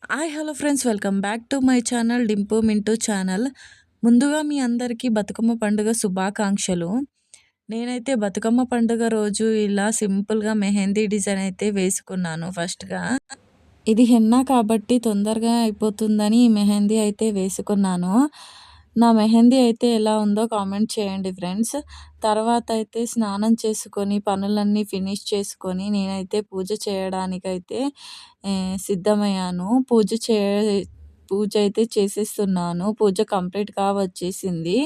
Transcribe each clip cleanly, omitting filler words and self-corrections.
Hi hello friends, welcome back to my channel Dimpu Mintu channel. ముందుగా మీ అందరికీ బతుకమ్మ పండుగ శుభాకాంక్షలు. నేనైతే బతుకమ్మ పండుగ రోజు ఇలా సింపుల్‌గా మెహందీ డిజైన్ అయితే వేసుకున్నాను ఫస్ట్‌గా. ఇది హెన్నా కాబట్టి తొందరగా అయిపోతుందని ఈ మెహందీ అయితే వేసుకున్నాను. నా మెహందీ అయితే ఎలా ఉందో కామెంట్ చేయండి ఫ్రెండ్స్. తర్వాత అయితే స్నానం చేసుకొని, పనులన్నీ ఫినిష్ చేసుకొని, నేనైతే పూజ చేయడానికైతే సిద్ధమయ్యాను. పూజ అయితే చేసేస్తున్నాను. పూజ కంప్లీట్‌గా వచ్చేసింది.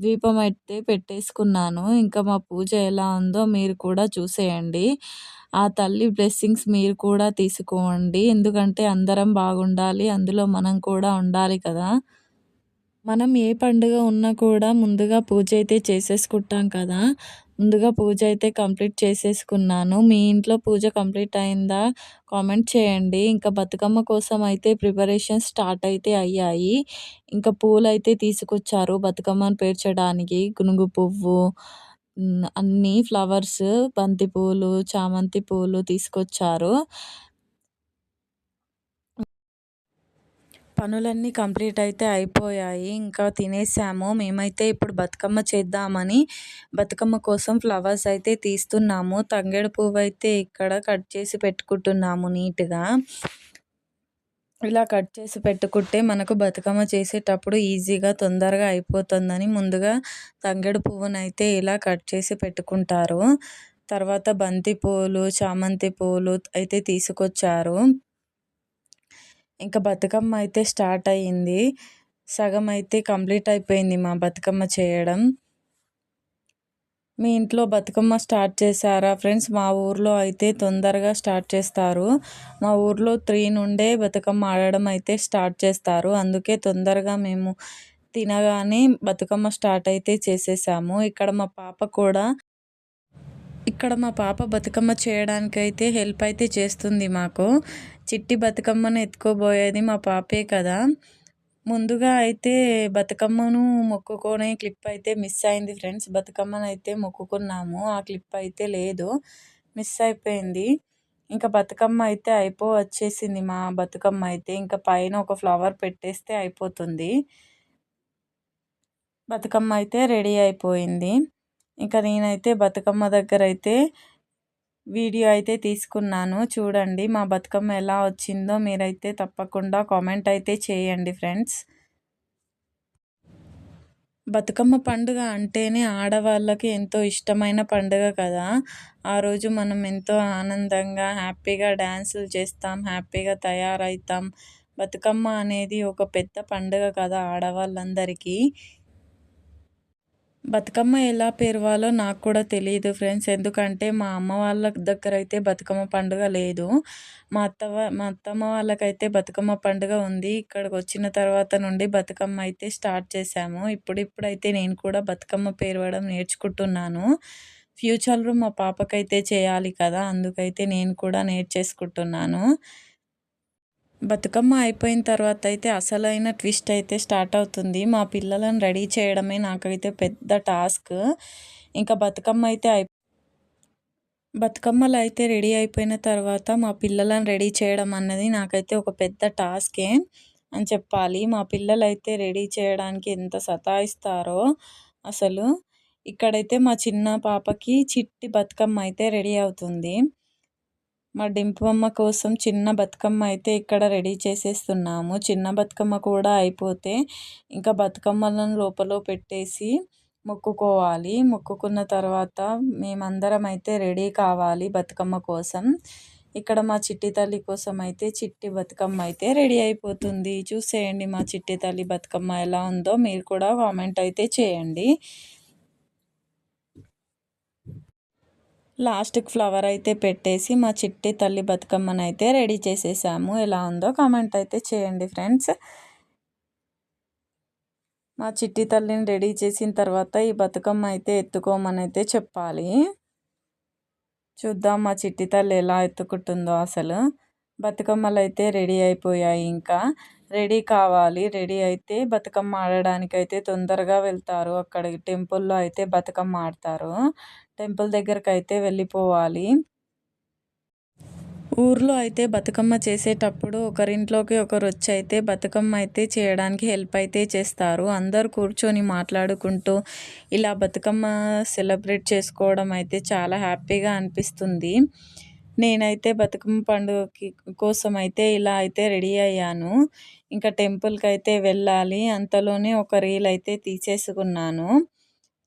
దీపం అయితే పెట్టేసుకున్నాను. ఇంకా మా పూజ ఎలా ఉందో మీరు కూడా చూసేయండి. ఆ తల్లి బ్లెస్సింగ్స్ మీరు కూడా తీసుకోండి. ఎందుకంటే అందరం బాగుండాలి. అందులో మనం కూడా ఉండాలి కదా! మనం ఏ పండుగ ఉన్నా కూడా ముందుగా పూజ అయితే చేసేసుకుంటాం కదా! ముందుగా పూజ అయితే కంప్లీట్ చేసేసుకున్నాను. మీ ఇంట్లో పూజ కంప్లీట్ అయిందా? కామెంట్ చేయండి. ఇంకా బతుకమ్మ కోసం అయితే ప్రిపరేషన్స్ స్టార్ట్ అయితే అయ్యాయి. ఇంకా పూలైతే తీసుకొచ్చారు బతుకమ్మను పేర్చడానికి. గునుగు పువ్వు, అన్నీ ఫ్లవర్స్, బంతి పూలు, చామంతి పూలు తీసుకొచ్చారు. పనులన్నీ కంప్లీట్ అయితే అయిపోయాయి. ఇంకా తినేసాము. మేమైతే ఇప్పుడు బతుకమ్మ చేద్దామని బతుకమ్మ కోసం ఫ్లవర్స్ అయితే తీస్తున్నాము. తంగేడు పువ్వైతే ఇక్కడ కట్ చేసి పెట్టుకుంటున్నాము నీట్‌గా. ఇలా కట్ చేసి పెట్టుకుంటే మనకు బతుకమ్మ చేసేటప్పుడు ఈజీగా తొందరగా అయిపోతుందని ముందుగా తంగేడు పువ్వునైతే ఇలా కట్ చేసి పెట్టుకుంటారు. తర్వాత బంతి పూలు, చామంతి పూలు అయితే తీసుకొచ్చారు. ఇంకా బతుకమ్మ అయితే స్టార్ట్ అయ్యింది. సగం అయితే కంప్లీట్ అయిపోయింది మా బతుకమ్మ చేయడం. మీ ఇంట్లో బతుకమ్మ స్టార్ట్ చేశారా ఫ్రెండ్స్? మా ఊర్లో అయితే తొందరగా స్టార్ట్ చేస్తారు. మా ఊర్లో 3 నుండే బతుకమ్మ ఆడడం అయితే స్టార్ట్ చేస్తారు. అందుకే తొందరగా మేము తినగానే బతుకమ్మ స్టార్ట్ అయితే చేసేసాము. ఇక్కడ మా పాప బతుకమ్మ చేయడానికైతే హెల్ప్ అయితే చేస్తుంది మాకు. చిట్టి బతుకమ్మను ఎత్తుకోబోయేది మా పాపే కదా! ముందుగా అయితే బతుకమ్మను మొక్కుకునే క్లిప్ అయితే మిస్ అయింది ఫ్రెండ్స్. బతుకమ్మనైతే మొక్కుకున్నాము. ఆ క్లిప్ అయితే లేదు. మిస్ అయిపోయింది. ఇంకా బతుకమ్మ అయితే వచ్చేసింది మా బతుకమ్మ అయితే. ఇంకా పైన ఒక ఫ్లవర్ పెట్టేస్తే అయిపోతుంది. బతుకమ్మ అయితే రెడీ అయిపోయింది. ఇంకా నేనైతే బతుకమ్మ దగ్గరైతే వీడియో అయితే తీసుకున్నాను. చూడండి మా బతుకమ్మ ఎలా వచ్చిందో మీరైతే తప్పకుండా కామెంట్ అయితే చేయండి ఫ్రెండ్స్. బతుకమ్మ పండుగ అంటేనే ఆడవాళ్ళకి ఎంతో ఇష్టమైన పండుగ కదా! ఆ రోజు మనం ఎంతో ఆనందంగా, హ్యాపీగా డాన్సులు చేస్తాం, హ్యాపీగా తయారవుతాం. బతుకమ్మ అనేది ఒక పెద్ద పండుగ కదా ఆడవాళ్ళందరికీ. బతుకమ్మ ఎలా పేరవాలో నాకు కూడా తెలీదు ఫ్రెండ్స్. ఎందుకంటే మా అమ్మ వాళ్ళ దగ్గర అయితే బతుకమ్మ పండుగ లేదు. మా అత్తమ్మ వాళ్ళకైతే బతుకమ్మ పండుగ ఉంది. ఇక్కడికొచ్చిన తర్వాత నుండి బతుకమ్మ అయితే స్టార్ట్ చేశాము. ఇప్పుడిప్పుడైతే నేను కూడా బతుకమ్మ పేరవడం నేర్చుకుంటున్నాను. ఫ్యూచర్‌లో మా పాపకైతే చేయాలి కదా! అందుకైతే నేను కూడా నేర్చేసుకుంటున్నాను. బతుకమ్మ అయిపోయిన తర్వాత అయితే అసలైన ట్విస్ట్ అయితే స్టార్ట్ అవుతుంది. మా పిల్లలను రెడీ చేయడమే నాకైతే పెద్ద టాస్క్. ఇంకా బతుకమ్మలైతే రెడీ అయిపోయిన తర్వాత మా పిల్లలను రెడీ చేయడం అన్నది నాకైతే ఒక పెద్ద టాస్కే అని చెప్పాలి. మా పిల్లలైతే రెడీ చేయడానికి ఎంత సతాయిస్తారో అసలు. ఇక్కడైతే మా చిన్న పాపకి చిట్టి బతుకమ్మ అయితే రెడీ అవుతుంది. మా డింపమ్మ కోసం చిన్న బతుకమ్మ అయితే ఇక్కడ రెడీ చేసేస్తున్నాము. చిన్న బతుకమ్మ కూడా అయిపోతే ఇంకా బతుకమ్మలను లోపల పెట్టేసి మొక్కుకోవాలి. మొక్కుకున్న తర్వాత మేమందరం అయితే రెడీ కావాలి బతుకమ్మ కోసం. ఇక్కడ మా చిట్టి తల్లి కోసం అయితే చిట్టి బతుకమ్మ అయితే రెడీ అయిపోతుంది. చూసేయండి మా చిట్టి తల్లి బతుకమ్మ ఎలా ఉందో మీరు కూడా కామెంట్ అయితే చేయండి. లాస్ట్‌కి ఫ్లవర్ అయితే పెట్టేసి మా చిట్టి తల్లి బతుకమ్మనైతే రెడీ చేసేసాము. ఎలా ఉందో కామెంట్ అయితే చేయండి ఫ్రెండ్స్. మా చిట్టి తల్లిని రెడీ చేసిన తర్వాత ఈ బతుకమ్మ అయితే ఎత్తుకోమనైతే చెప్పాలి. చూద్దాం మా చిట్టి తల్లి ఎలా ఎత్తుకుంటుందో అసలు. బతుకమ్మలైతే రెడీ అయిపోయాయి ఇంకా. రెడీ కావాలి. రెడీ అయితే బతుకమ్మ ఆడడానికైతే తొందరగా వెళ్తారు. అక్కడికి టెంపుల్‌లో అయితే బతుకమ్మ ఆడతారు. టెంపుల్ దగ్గరకైతే వెళ్ళిపోవాలి. ఊర్లో అయితే బతుకమ్మ చేసేటప్పుడు ఒకరింట్లోకి ఒకరొచ్చి అయితే బతుకమ్మ అయితే చేయడానికి హెల్ప్ అయితే చేస్తారు. అందరూ కూర్చొని మాట్లాడుకుంటూ ఇలా బతుకమ్మ సెలబ్రేట్ చేసుకోవడం అయితే చాలా హ్యాపీగా అనిపిస్తుంది. నేనైతే బతుకమ్మ పండుగకి కోసం అయితే ఇలా అయితే రెడీ అయ్యాను. ఇంకా టెంపుల్‌కైతే వెళ్ళాలి. అంతలోనే ఒక రీల్ అయితే తీసేసుకున్నాను.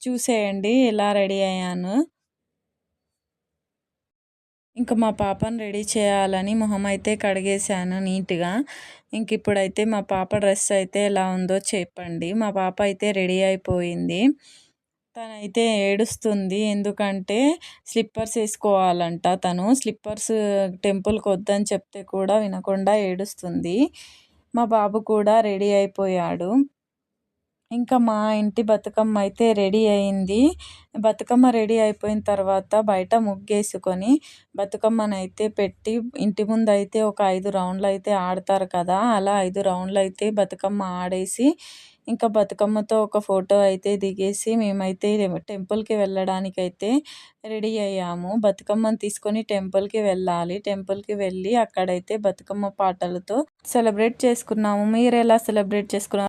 చూసేయండి ఎలా రెడీ అయ్యానో. ఇంక మా పాపని రెడీ చేయాలని మొహమైతే కడిగేశాను నీట్‌గా. ఇంకిప్పుడైతే మా పాప డ్రెస్ అయితే ఎలా ఉందో చెప్పండి. మా పాప అయితే రెడీ అయిపోయింది. తనైతే ఏడుస్తుంది. ఎందుకంటే స్లిప్పర్స్ ఏసుకోవాలంట తను. స్లిప్పర్స్ టెంపుల్‌కొద్దని చెప్తే కూడా వినకుండా ఏడుస్తుంది. మా బాబు కూడా రెడీ అయిపోయాడు. ఇంకా మా ఇంటి బతుకమ్మ అయితే రెడీ అయింది. బతుకమ్మ రెడీ అయిపోయిన తర్వాత బయట ముగ్గేసుకొని, బతుకమ్మనైతే పెట్టి ఇంటి ముందైతే ఒక 5 రౌండ్‌లయితే ఆడతారు కదా! అలా 5 రౌండ్‌లయితే బతుకమ్మ ఆడేసి, ఇంకా బతుకమ్మతో ఒక ఫోటో అయితే దిగేసి, మేమైతే టెంపుల్‌కి వెళ్ళడానికైతే రెడీ అయ్యాము. బతుకమ్మని తీసుకొని టెంపుల్‌కి వెళ్ళాలి. టెంపుల్‌కి వెళ్ళి అక్కడైతే బతుకమ్మ పాటలతో సెలబ్రేట్ చేసుకున్నాము. మీరెలా సెలబ్రేట్ చేసుకున్నారు?